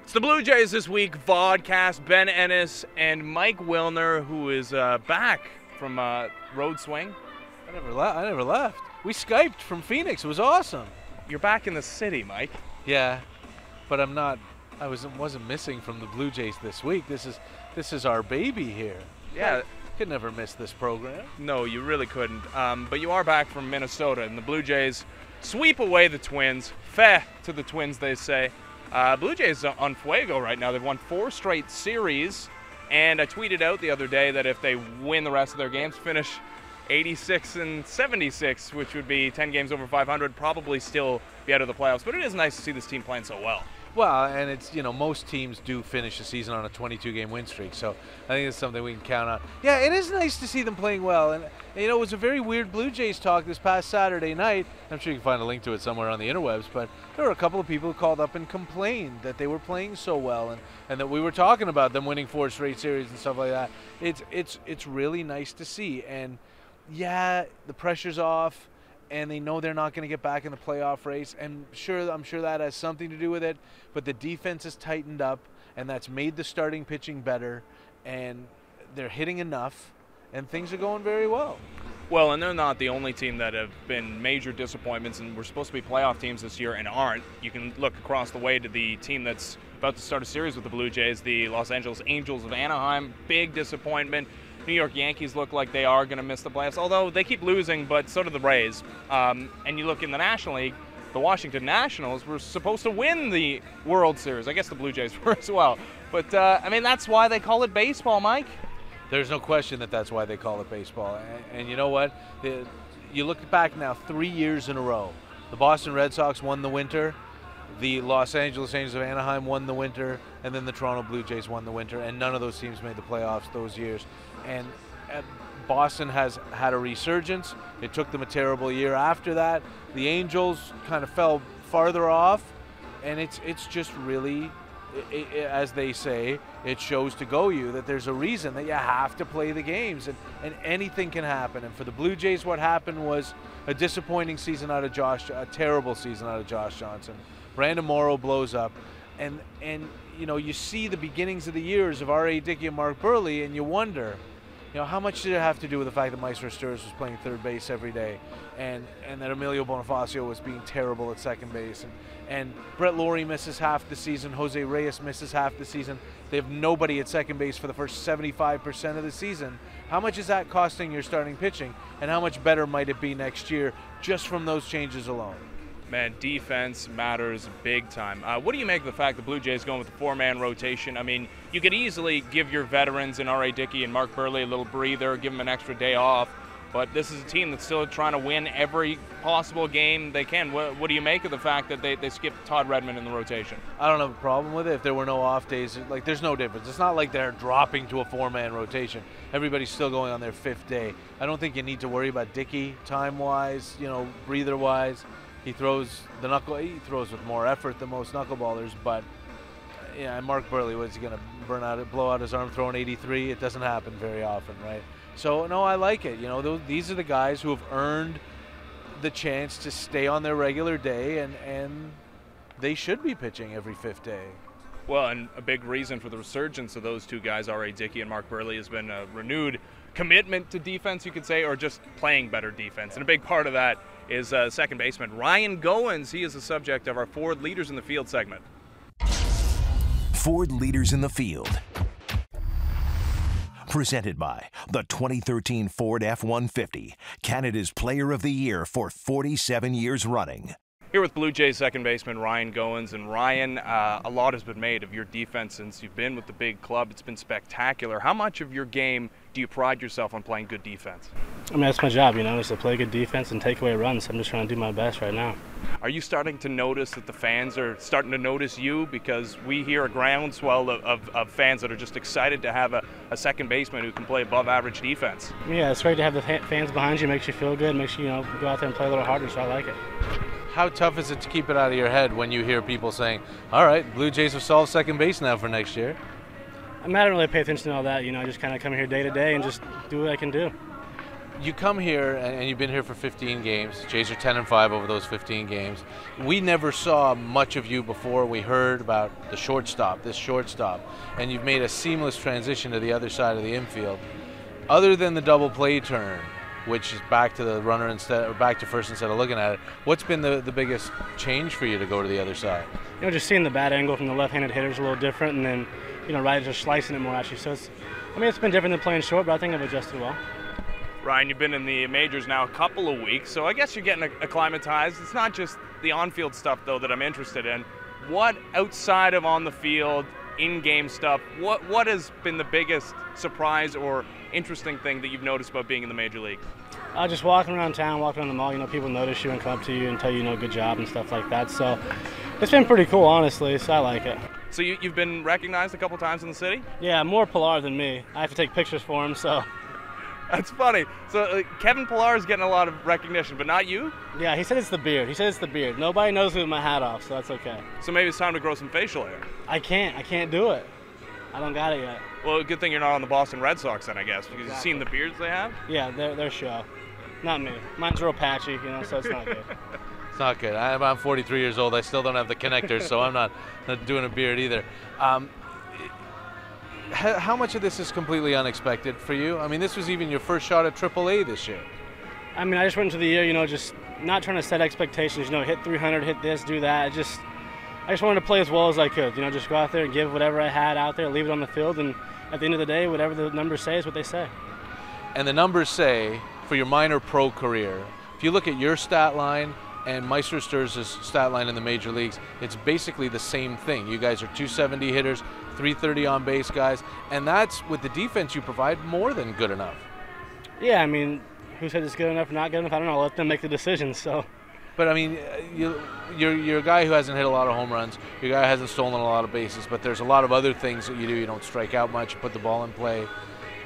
It's the Blue Jays this week, vodcast. Ben Ennis and Mike Wilner, who is back from road swing. I never left. We Skyped from Phoenix. It was awesome. You're back in the city, Mike. Yeah, but I'm not. I wasn't missing from the Blue Jays this week. This is our baby here. Yeah. Could never miss this program. No, you really couldn't. But you are back from Minnesota, and the Blue Jays sweep away the Twins. Feh to the Twins, they say. Blue Jays on fuego right now. They've won 4 straight series, and I tweeted out the other day that if they win the rest of their games, finish 86 and 76, which would be 10 games over 500, probably still be out of the playoffs. But it is nice to see this team playing so well. Well, and it's, most teams do finish the season on a 22-game win streak, so I think it's something we can count on. Yeah, it is nice to see them playing well, and it was a very weird Blue Jays talk this past Saturday night. I'm sure you can find a link to it somewhere on the interwebs, but there were a couple of people who called up and complained that they were playing so well, and that we were talking about them winning 4 straight series and stuff like that. It's really nice to see, and yeah, the pressure's off, and they know they're not going to get back in the playoff race, and I'm sure that has something to do with it, but the defense has tightened up, and that's made the starting pitching better, and they're hitting enough, and things are going very well. Well, and they're not the only team that have been major disappointments, and we're supposed to be playoff teams this year and aren't. You can look across the way to the team that's about to start a series with the Blue Jays, the Los Angeles Angels of Anaheim. Big disappointment. New York Yankees look like they are going to miss the playoffs, although they keep losing, but so do the Rays. And you look in the National League, the Washington Nationals were supposed to win the World Series. I guess the Blue Jays were as well. But, that's why they call it baseball, Mike. There's no question that that's why they call it baseball. And you know what? You look back now 3 years in a row. The Boston Red Sox won the winter. The Los Angeles Angels of Anaheim won the winter, and then the Toronto Blue Jays won the winter, and none of those teams made the playoffs those years. And Boston has had a resurgence. It took them a terrible year after that. The Angels kind of fell farther off, and it's just really, as they say, it shows to go you that there's a reason that you have to play the games, and anything can happen. And for the Blue Jays, what happened was a disappointing season out of a terrible season out of Josh Johnson. Brandon Morrow blows up, and you see the beginnings of the years of R.A. Dickey and Mark Burley, and you wonder, how much did it have to do with the fact that Maestro Sturz was playing third base every day, and that Emilio Bonifacio was being terrible at second base, and Brett Lawrie misses half the season, Jose Reyes misses half the season. They have nobody at second base for the first 75% of the season. How much is that costing your starting pitching, and how much better might it be next year just from those changes alone? Man, defense matters big time. What do you make of the fact the Blue Jays going with a 4-man rotation? I mean, you could easily give your veterans in R.A. Dickey and Mark Burley a little breather, give them an extra day off, but this is a team that's still trying to win every possible game they can. What do you make of the fact that they skipped Todd Redmond in the rotation? I don't have a problem with it. If there were no off days, there's no difference. It's not like they're dropping to a 4-man rotation. Everybody's still going on their 5th day. I don't think you need to worry about Dickey time-wise, breather-wise. He throws with more effort than most knuckleballers, but and Mark Burley, was he going to blow out his arm throwing 83? It doesn't happen very often, right? So no, I like it. These are the guys who have earned the chance to stay on their regular day, and they should be pitching every 5th day. Well, and a big reason for the resurgence of those two guys, R.A. Dickey and Mark Burley, has been a renewed commitment to defense, you could say, or just playing better defense. And a big part of that is second baseman Ryan Goins. He is the subject of our Ford Leaders in the Field segment. Ford Leaders in the Field. Presented by the 2013 Ford F-150, Canada's Player of the Year for 47 years running. Here with Blue Jays second baseman Ryan Goins. And Ryan, a lot has been made of your defense since you've been with the big club. It's been spectacular. How much of your game do you pride yourself on playing good defense? I mean, that's my job, is to play good defense and take away runs. I'm just trying to do my best right now. Are you starting to notice that the fans are starting to notice you? Because we hear a groundswell of fans that are just excited to have a second baseman who can play above average defense. Yeah, it's great to have the fans behind you. Makes you feel good. Makes you, go out there and play a little harder, so I like it. How tough is it to keep it out of your head when you hear people saying, all right, Blue Jays have solved second base now for next year? I don't really pay attention to all that. I just kind of come here day to day and just do what I can do. you come here and you've been here for 15 games. Jays are 10-5 over those 15 games. We never saw much of you before. We heard about the shortstop, this shortstop, and you've made a seamless transition to the other side of the infield. Other than the double play turn, which is back to the runner instead, or back to first instead of looking at it, what's been the biggest change for you to go to the other side? You know, just seeing the bat angle from the left-handed hitter is a little different, and then, you know, right, just slicing it more at you. So it's, I mean, it's been different than playing short, but I think I've adjusted well. Ryan, you've been in the majors now a couple of weeks, so I guess you're getting acclimatized. It's not just the on-field stuff, though, that I'm interested in. What outside of on the field, in-game stuff, what has been the biggest surprise or interesting thing that you've noticed about being in the major league? Just walking around town, walking around the mall, you know, people notice you and come up to you and tell you, you know, good job and stuff like that. So it's been pretty cool, honestly, so I like it. So you've been recognized a couple times in the city? Yeah, more Pilar than me. I have to take pictures for him, so. That's funny. So Kevin Pillar is getting a lot of recognition, but not you? Yeah, he said it's the beard. He said it's the beard. Nobody knows me with my hat off, so that's okay. So maybe it's time to grow some facial hair. I can't do it. I don't got it yet. Well, good thing you're not on the Boston Red Sox then, I guess, because You've seen the beards they have? Yeah, their show. Not me. Mine's real patchy, you know, so it's not good. It's not good. I'm 43 years old. I still don't have the connectors, so I'm not doing a beard either. How much of this is completely unexpected for you? I mean, this was even your first shot at AAA this year. I mean, I just went into the year, you know, just not trying to set expectations, you know, hit 300, hit this, do that. I just wanted to play as well as I could, you know, just go out there and give whatever I had out there, leave it on the field, and at the end of the day, whatever the numbers say is what they say. And the numbers say, for your minor pro career, if you look at your stat line and Meister Sturz' stat line in the major leagues, it's basically the same thing. You guys are 270 hitters, 330 on base guys, and that's, with the defense you provide, more than good enough. Yeah, I mean, who said it's good enough or not good enough? I don't know. I'll let them make the decision, so. But I mean, you're a guy who hasn't hit a lot of home runs. You're a guy who hasn't stolen a lot of bases, but there's a lot of other things that you do. You don't strike out much, you put the ball in play.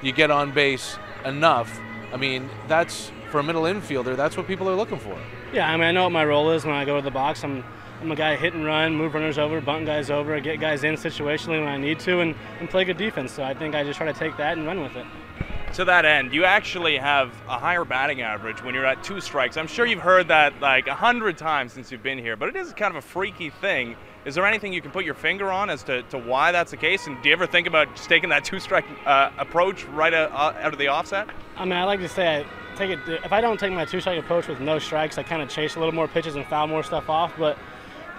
You get on base enough. I mean, that's, for a middle infielder, that's what people are looking for. Yeah, I mean, I know what my role is when I go to the box. I'm a guy hit and run, move runners over, bunt guys over, get guys in situationally when I need to, and play good defense. So I think I just try to take that and run with it. To that end, you actually have a higher batting average when you're at 2 strikes. I'm sure you've heard that like 100 times since you've been here, but it is kind of a freaky thing. Is there anything you can put your finger on as to why that's the case? And do you ever think about just taking that 2-strike approach right out of the offset? I mean, I like to say I take it. If I don't take my 2-strike approach with no strikes, I kind of chase a little more pitches and foul more stuff off. But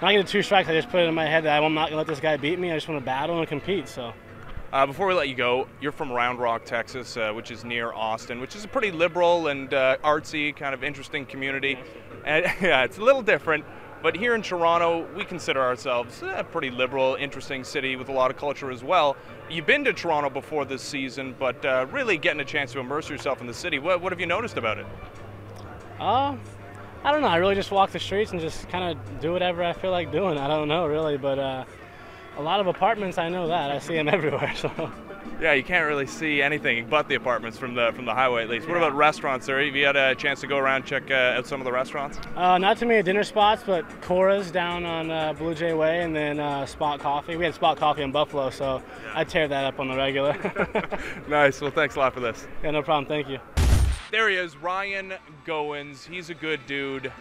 when I get 2 strikes, I just put it in my head that I'm not going to let this guy beat me. I just want to battle and compete. So. Before we let you go, you're from Round Rock, Texas, which is near Austin, which is a pretty liberal and artsy, kind of interesting community. And, yeah, it's a little different. But here in Toronto, we consider ourselves a pretty liberal, interesting city with a lot of culture as well. You've been to Toronto before this season, but really getting a chance to immerse yourself in the city. What have you noticed about it? I don't know. I really just walk the streets and just kind of do whatever I feel like doing. I don't know, really, but a lot of apartments, I know that. I see them everywhere. So. Yeah, you can't really see anything but the apartments from the highway, at least. What about restaurants, sir? Have you had a chance to go around and check out some of the restaurants? Not too many dinner spots, but Cora's down on Blue Jay Way, and then Spot Coffee. We had Spot Coffee in Buffalo, so I tear that up on the regular. Nice. Well, thanks a lot for this. Yeah, no problem. Thank you. There he is, Ryan Goins. He's a good dude.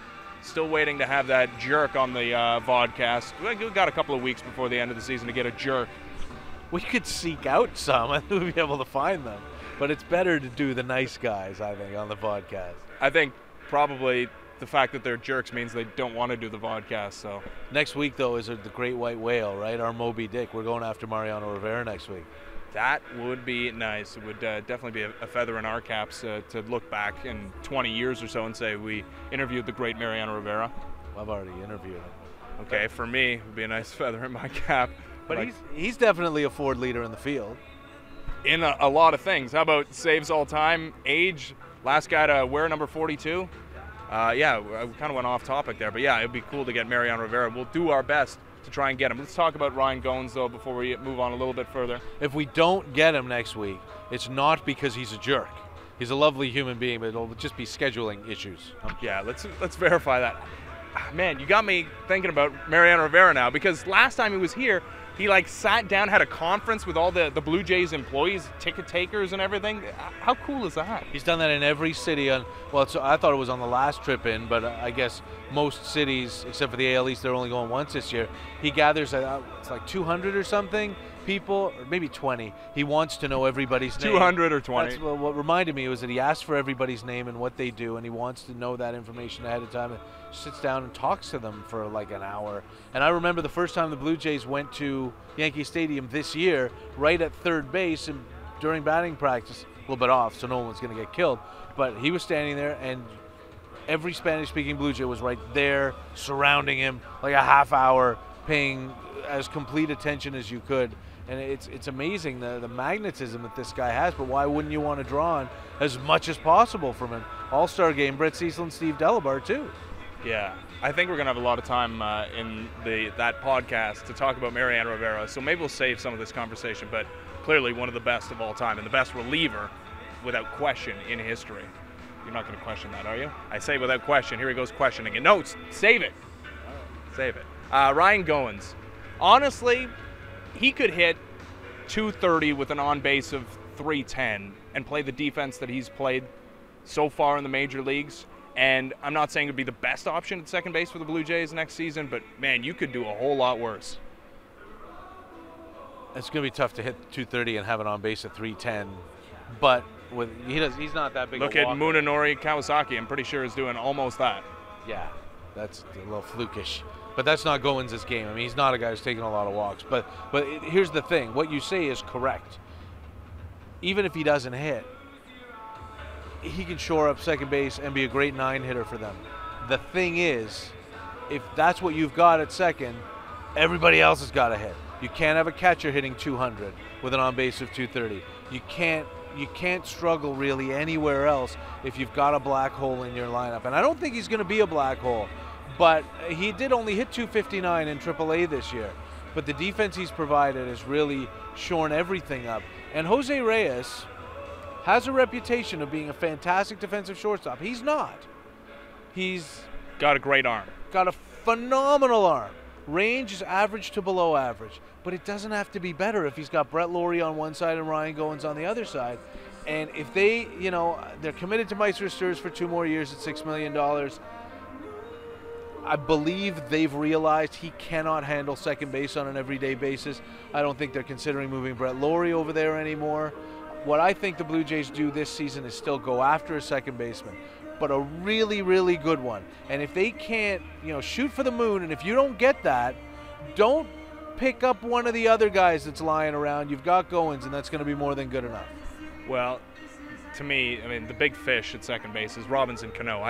Still waiting to have that jerk on the vodcast. We've got a couple of weeks before the end of the season to get a jerk. We could seek out some and we'd be able to find them. But it's better to do the nice guys, I think, on the vodcast. I think probably the fact that they're jerks means they don't want to do the vodcast. So next week, though, is the Great White Whale, right? Our Moby Dick. We're going after Mariano Rivera next week. That would be nice. It would definitely be a feather in our caps to look back in 20 years or so and say we interviewed the great Mariano Rivera. I've already interviewed him. Okay, for me, it would be a nice feather in my cap. But he's definitely a Ford leader in the field. In a lot of things. How about saves all time, age, last guy to wear number 42? Yeah, I kind of went off topic there, but yeah, it'd be cool to get Mariano Rivera. We'll do our best to try and get him. Let's talk about Ryan Goins, though, before we move on a little bit further. If we don't get him next week, it's not because he's a jerk. He's a lovely human being, but it'll just be scheduling issues. Yeah, let's verify that. Man, you got me thinking about Mariano Rivera now, because last time he was here, He like sat down, had a conference with all the Blue Jays employees, ticket takers and everything. How cool is that? He's done that in every city. I thought it was on the last trip in, but I guess most cities, except for the AL East, they're only going once this year. He gathers, it's like 200 or something people, or maybe 20. He wants to know everybody's name. 200 or 20. That's what reminded me was that he asked for everybody's name and what they do, and he wants to know that information ahead of time. And sits down and talks to them for like an hour. And I remember the first time the Blue Jays went to Yankee Stadium this year, right at third base and during batting practice, a little bit off, so no one was going to get killed. But he was standing there, and every Spanish-speaking Blue Jay was right there, surrounding him, like a half hour, paying as complete attention as you could. And it's amazing the magnetism that this guy has, but why wouldn't you want to draw on as much as possible from him? All-Star game, Brett Cecil and Steve Delabar, too. Yeah, I think we're going to have a lot of time in that podcast to talk about Mariano Rivera, so maybe we'll save some of this conversation, but clearly one of the best of all time and the best reliever, without question, in history. You're not going to question that, are you? I say without question. Here he goes questioning it. No, save it. Save it. Ryan Goins. Honestly, he could hit 230 with an on-base of 310 and play the defense that he's played so far in the major leagues. And I'm not saying it would be the best option at second base for the Blue Jays next season, but, man, you could do a whole lot worse. It's going to be tough to hit 230 and have it on base at 310, but he's not that big Look a at Munenori Kawasaki. I'm pretty sure is doing almost that. Yeah, that's a little flukish. But that's not Goins' game. I mean, he's not a guy who's taking a lot of walks. But here's the thing. What you say is correct. Even if he doesn't hit, he can shore up second base and be a great 9-hitter for them. The thing is, if that's what you've got at second, everybody else has got to hit. You can't have a catcher hitting 200 with an on-base of 230. You can't struggle really anywhere else if you've got a black hole in your lineup. And I don't think he's going to be a black hole. But he did only hit 259 in AAA this year. But the defense he's provided has really shorn everything up. And Jose Reyes has a reputation of being a fantastic defensive shortstop. He's not. He's got a great arm. Got a phenomenal arm. Range is average to below average. But it doesn't have to be better if he's got Brett Laurie on one side and Ryan Goins on the other side. And if they, they're committed to Meister Sturz for 2 more years at $6 million, I believe they've realized he cannot handle second base on an everyday basis. I don't think they're considering moving Brett Laurie over there anymore. What I think the Blue Jays do this season is still go after a second baseman, but a really, really good one. And if they can't, shoot for the moon, and if you don't get that, don't pick up one of the other guys that's lying around. You've got Goins, and that's going to be more than good enough. Well, to me, the big fish at second base is Robinson Cano.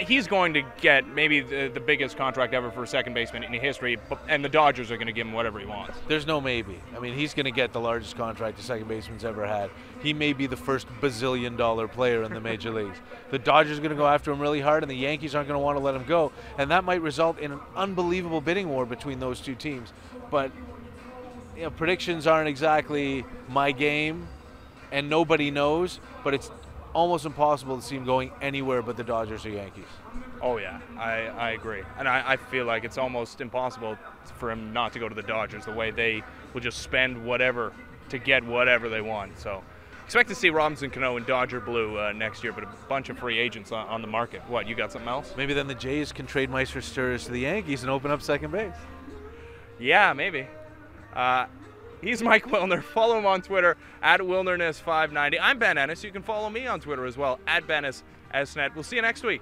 He's going to get maybe the biggest contract ever for a second baseman in history, and the Dodgers are going to give him whatever he wants. There's no maybe. He's going to get the largest contract a second baseman's ever had. He may be the first bazillion-dollar player in the major leagues. The Dodgers are going to go after him really hard, and the Yankees aren't going to want to let him go, and that might result in an unbelievable bidding war between those two teams. But predictions aren't exactly my game, and nobody knows, but it's almost impossible to see him going anywhere but the Dodgers or Yankees. Oh, yeah, I agree. And I feel like it's almost impossible for him not to go to the Dodgers, the way they will just spend whatever to get whatever they want. So expect to see Robinson Cano in Dodger blue next year, but a bunch of free agents on the market. What, you got something else? Maybe then the Jays can trade Meister Sturz to the Yankees and open up second base. Yeah, maybe. He's Mike Wilner. Follow him on Twitter at Wilnerness590. I'm Ben Ennis. You can follow me on Twitter as well at BenNessSNet. We'll see you next week.